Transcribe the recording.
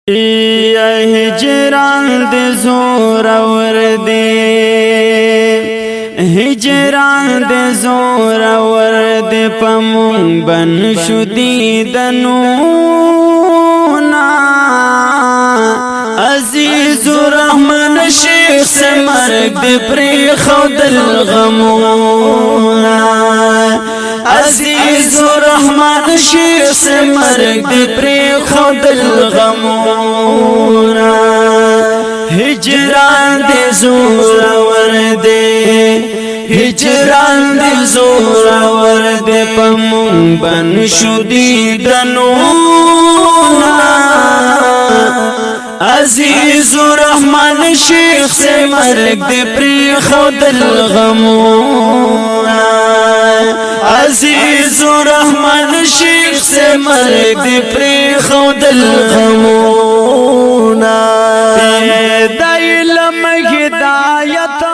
یا هجران دے زور ور دے هجران دے زور ور دے پمون بن شدی دنونا عزیز الرحمن شیخ سے مرگ دے پری خود الغمونا عزیز الرحمن شیخ سے مرگ دے پری خود الغمونا ہجران دے زور ور دے ہجران دے زور ور دے پمون بن شدی دنونا عزیز الرحمن شیخ سے مرگ دے پری خود الغمونا عزیز الرحمن شیخ سے مرگ دے پری خود الغمونا دے علم ہدایت